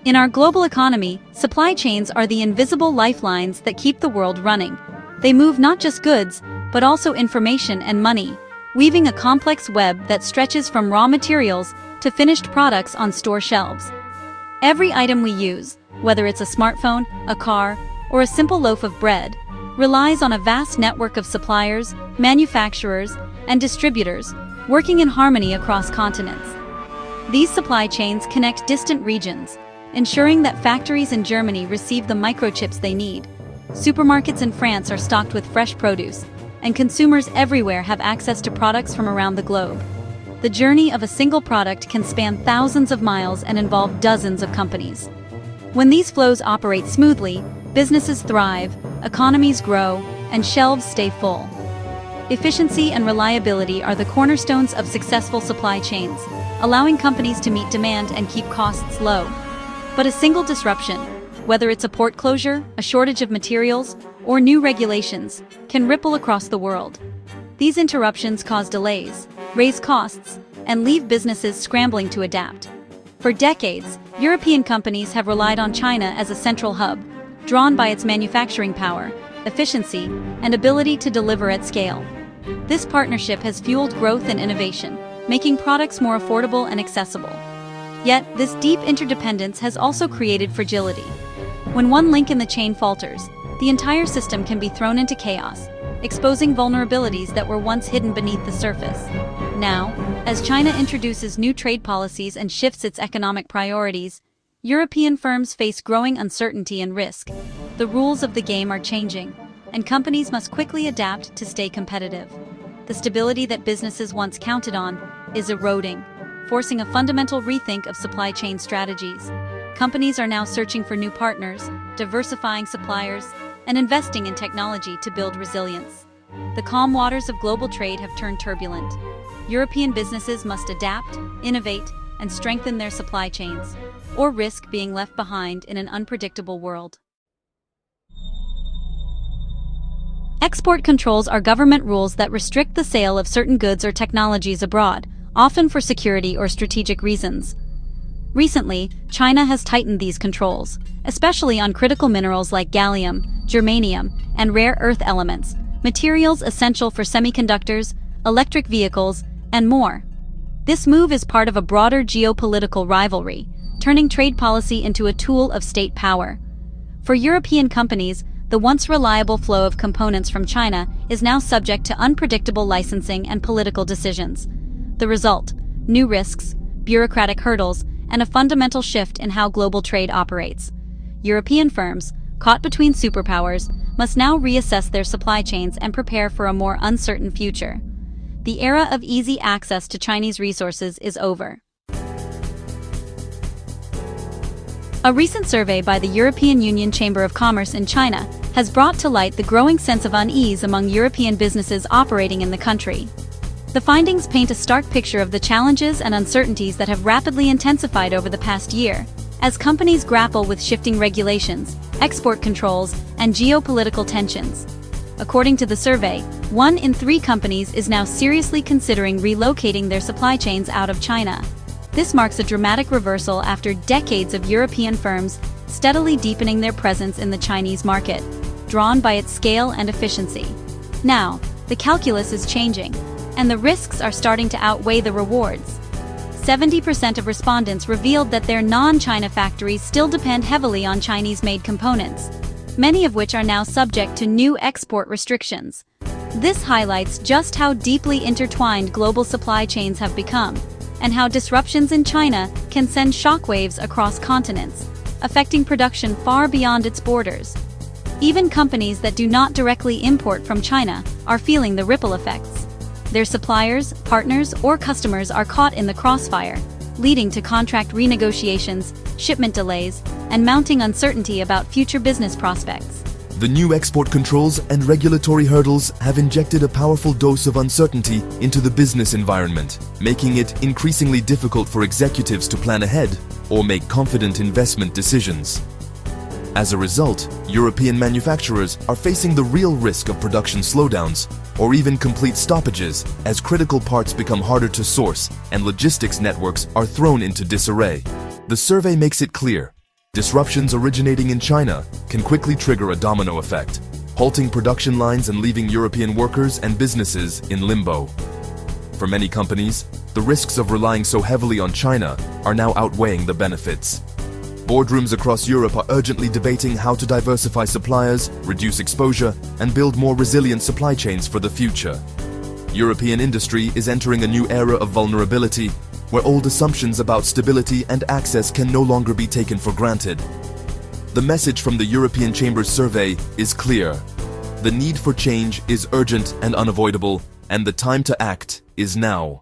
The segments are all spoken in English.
In our global economy, supply chains are the invisible lifelines that keep the world running. They move not just goods, but also information and money, weaving a complex web that stretches from raw materials to finished products on store shelves. Every item we use, whether it's a smartphone, a car, or a simple loaf of bread, relies on a vast network of suppliers, manufacturers, and distributors working in harmony across continents. These supply chains connect distant regions, ensuring that factories in Germany receive the microchips they need. Supermarkets in France are stocked with fresh produce, and consumers everywhere have access to products from around the globe. The journey of a single product can span thousands of miles and involve dozens of companies. When these flows operate smoothly, businesses thrive, economies grow, and shelves stay full. Efficiency and reliability are the cornerstones of successful supply chains, allowing companies to meet demand and keep costs low. But a single disruption, whether it's a port closure, a shortage of materials, or new regulations, can ripple across the world. These interruptions cause delays, raise costs, and leave businesses scrambling to adapt. For decades, European companies have relied on China as a central hub, drawn by its manufacturing power, efficiency, and ability to deliver at scale. This partnership has fueled growth and innovation, making products more affordable and accessible. Yet, this deep interdependence has also created fragility. When one link in the chain falters, the entire system can be thrown into chaos, exposing vulnerabilities that were once hidden beneath the surface. Now, as China introduces new trade policies and shifts its economic priorities, European firms face growing uncertainty and risk. The rules of the game are changing, and companies must quickly adapt to stay competitive. The stability that businesses once counted on is eroding, forcing a fundamental rethink of supply chain strategies. Companies are now searching for new partners, diversifying suppliers, and investing in technology to build resilience. The calm waters of global trade have turned turbulent. European businesses must adapt, innovate, and strengthen their supply chains, or risk being left behind in an unpredictable world. Export controls are government rules that restrict the sale of certain goods or technologies abroad, often for security or strategic reasons. Recently, China has tightened these controls, especially on critical minerals like gallium, germanium, and rare earth elements, materials essential for semiconductors, electric vehicles, and more. This move is part of a broader geopolitical rivalry, turning trade policy into a tool of state power. For European companies, the once reliable flow of components from China is now subject to unpredictable licensing and political decisions. The result: new risks, bureaucratic hurdles, and a fundamental shift in how global trade operates. European firms, caught between superpowers, must now reassess their supply chains and prepare for a more uncertain future. The era of easy access to Chinese resources is over. A recent survey by the European Union Chamber of Commerce in China has brought to light the growing sense of unease among European businesses operating in the country. The findings paint a stark picture of the challenges and uncertainties that have rapidly intensified over the past year, as companies grapple with shifting regulations, export controls, and geopolitical tensions. According to the survey, 1 in 3 companies is now seriously considering relocating their supply chains out of China. This marks a dramatic reversal after decades of European firms steadily deepening their presence in the Chinese market, drawn by its scale and efficiency. Now, the calculus is changing, and the risks are starting to outweigh the rewards. 70% of respondents revealed that their non-China factories still depend heavily on Chinese-made components, many of which are now subject to new export restrictions. This highlights just how deeply intertwined global supply chains have become, and how disruptions in China can send shockwaves across continents, affecting production far beyond its borders. Even companies that do not directly import from China are feeling the ripple effects. Their suppliers, partners, or customers are caught in the crossfire, leading to contract renegotiations, shipment delays, and mounting uncertainty about future business prospects. The new export controls and regulatory hurdles have injected a powerful dose of uncertainty into the business environment, making it increasingly difficult for executives to plan ahead or make confident investment decisions. As a result, European manufacturers are facing the real risk of production slowdowns or even complete stoppages as critical parts become harder to source and logistics networks are thrown into disarray. The survey makes it clear: Disruptions originating in China can quickly trigger a domino effect, halting production lines and leaving European workers and businesses in limbo. For many companies, the risks of relying so heavily on China are now outweighing the benefits. Boardrooms across Europe are urgently debating how to diversify suppliers, reduce exposure, and build more resilient supply chains for the future. European industry is entering a new era of vulnerability, where old assumptions about stability and access can no longer be taken for granted. The message from the European Chamber's survey is clear. The need for change is urgent and unavoidable, and the time to act is now.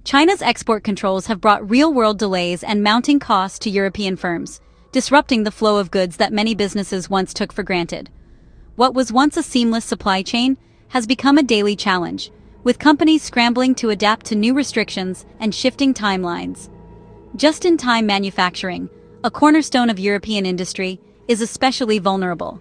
China's export controls have brought real-world delays and mounting costs to European firms, disrupting the flow of goods that many businesses once took for granted. What was once a seamless supply chain has become a daily challenge, with companies scrambling to adapt to new restrictions and shifting timelines. Just-in-time manufacturing, a cornerstone of European industry, is especially vulnerable.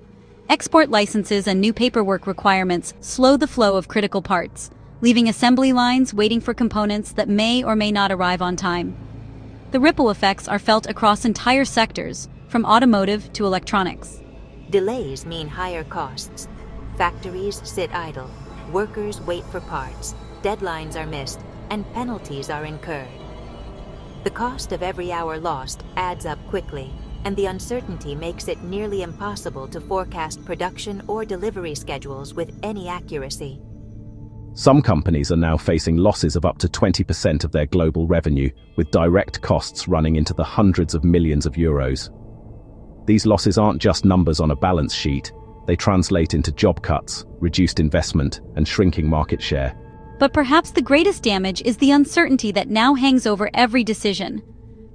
Export licenses and new paperwork requirements slow the flow of critical parts, leaving assembly lines waiting for components that may or may not arrive on time. The ripple effects are felt across entire sectors, from automotive to electronics. Delays mean higher costs. Factories sit idle, workers wait for parts, deadlines are missed, and penalties are incurred. The cost of every hour lost adds up quickly, and the uncertainty makes it nearly impossible to forecast production or delivery schedules with any accuracy. Some companies are now facing losses of up to 20% of their global revenue, with direct costs running into the hundreds of millions of euros. These losses aren't just numbers on a balance sheet, they translate into job cuts, reduced investment, and shrinking market share. But perhaps the greatest damage is the uncertainty that now hangs over every decision.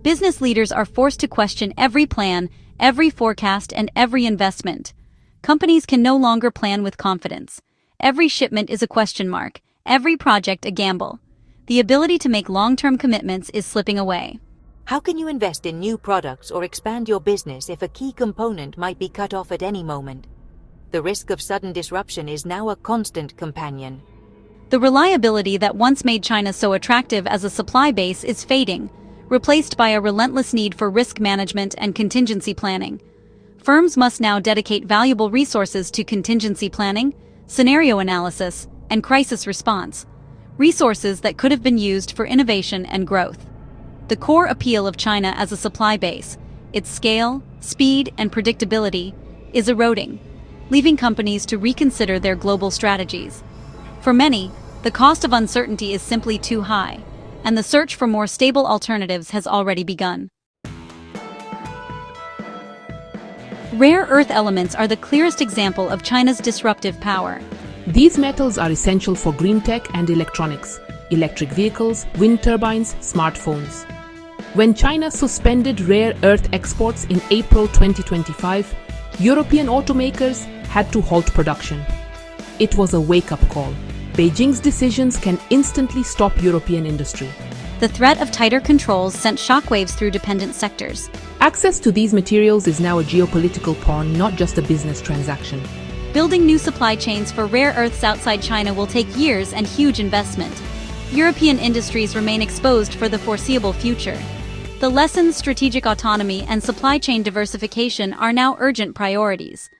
Business leaders are forced to question every plan, every forecast, and every investment. Companies can no longer plan with confidence. Every shipment is a question mark, every project a gamble. The ability to make long-term commitments is slipping away. How can you invest in new products or expand your business if a key component might be cut off at any moment? The risk of sudden disruption is now a constant companion. The reliability that once made China so attractive as a supply base is fading, replaced by a relentless need for risk management and contingency planning. Firms must now dedicate valuable resources to contingency planning, scenario analysis, and crisis response, resources that could have been used for innovation and growth. The core appeal of China as a supply base, its scale, speed, and predictability, is eroding, leaving companies to reconsider their global strategies. For many, the cost of uncertainty is simply too high, and the search for more stable alternatives has already begun. Rare earth elements are the clearest example of China's disruptive power. These metals are essential for green tech and electronics, electric vehicles, wind turbines, smartphones. When China suspended rare earth exports in April 2025, European automakers had to halt production. It was a wake-up call. Beijing's decisions can instantly stop European industry. The threat of tighter controls sent shockwaves through dependent sectors. Access to these materials is now a geopolitical pawn, not just a business transaction. Building new supply chains for rare earths outside China will take years and huge investment. European industries remain exposed for the foreseeable future. The lessons, strategic autonomy, and supply chain diversification are now urgent priorities.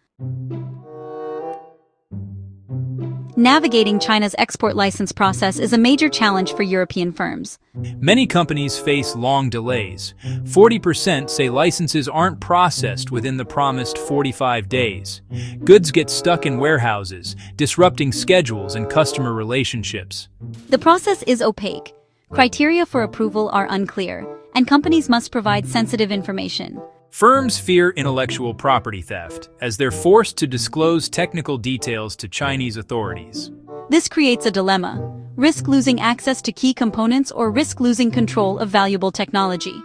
Navigating China's export license process is a major challenge for European firms. Many companies face long delays. 40% say licenses aren't processed within the promised 45 days. Goods get stuck in warehouses, disrupting schedules and customer relationships. The process is opaque. Criteria for approval are unclear, and companies must provide sensitive information. Firms fear intellectual property theft, as they're forced to disclose technical details to Chinese authorities. This creates a dilemma: risk losing access to key components or risk losing control of valuable technology.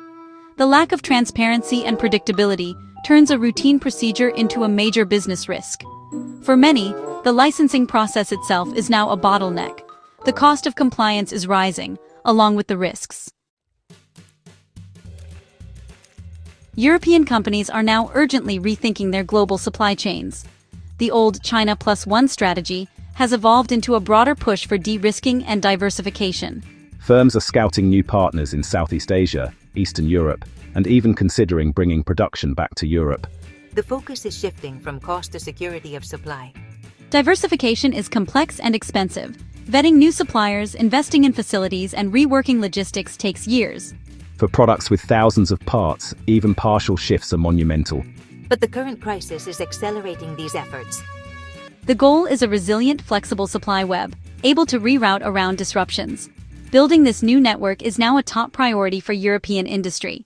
The lack of transparency and predictability turns a routine procedure into a major business risk. For many, the licensing process itself is now a bottleneck. The cost of compliance is rising, along with the risks. European companies are now urgently rethinking their global supply chains. The old China Plus One strategy has evolved into a broader push for de-risking and diversification. Firms are scouting new partners in Southeast Asia, Eastern Europe, and even considering bringing production back to Europe. The focus is shifting from cost to security of supply. Diversification is complex and expensive. Vetting new suppliers, investing in facilities, and reworking logistics takes years. For products with thousands of parts, even partial shifts are monumental. But the current crisis is accelerating these efforts. The goal is a resilient, flexible supply web, able to reroute around disruptions. Building this new network is now a top priority for European industry.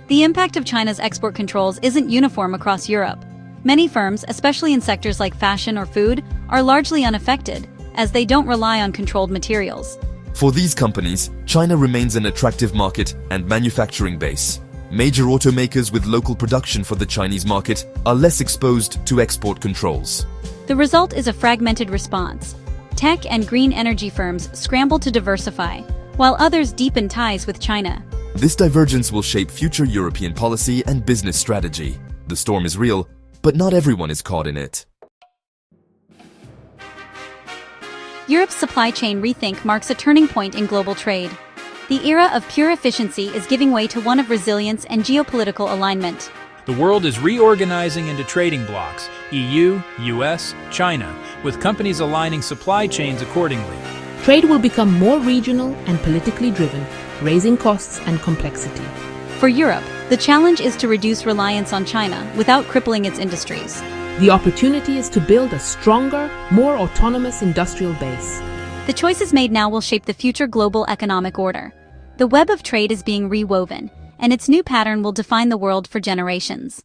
The impact of China's export controls isn't uniform across Europe. Many firms, especially in sectors like fashion or food, are largely unaffected, as they don't rely on controlled materials. For these companies, China remains an attractive market and manufacturing base. Major automakers with local production for the Chinese market are less exposed to export controls. The result is a fragmented response. Tech and green energy firms scramble to diversify, while others deepen ties with China. This divergence will shape future European policy and business strategy. The storm is real, but not everyone is caught in it. Europe's supply chain rethink marks a turning point in global trade. The era of pure efficiency is giving way to one of resilience and geopolitical alignment. The world is reorganizing into trading blocks, EU, US, China, with companies aligning supply chains accordingly. Trade will become more regional and politically driven, raising costs and complexity. For Europe, the challenge is to reduce reliance on China without crippling its industries. The opportunity is to build a stronger, more autonomous industrial base. The choices made now will shape the future global economic order. The web of trade is being rewoven, and its new pattern will define the world for generations.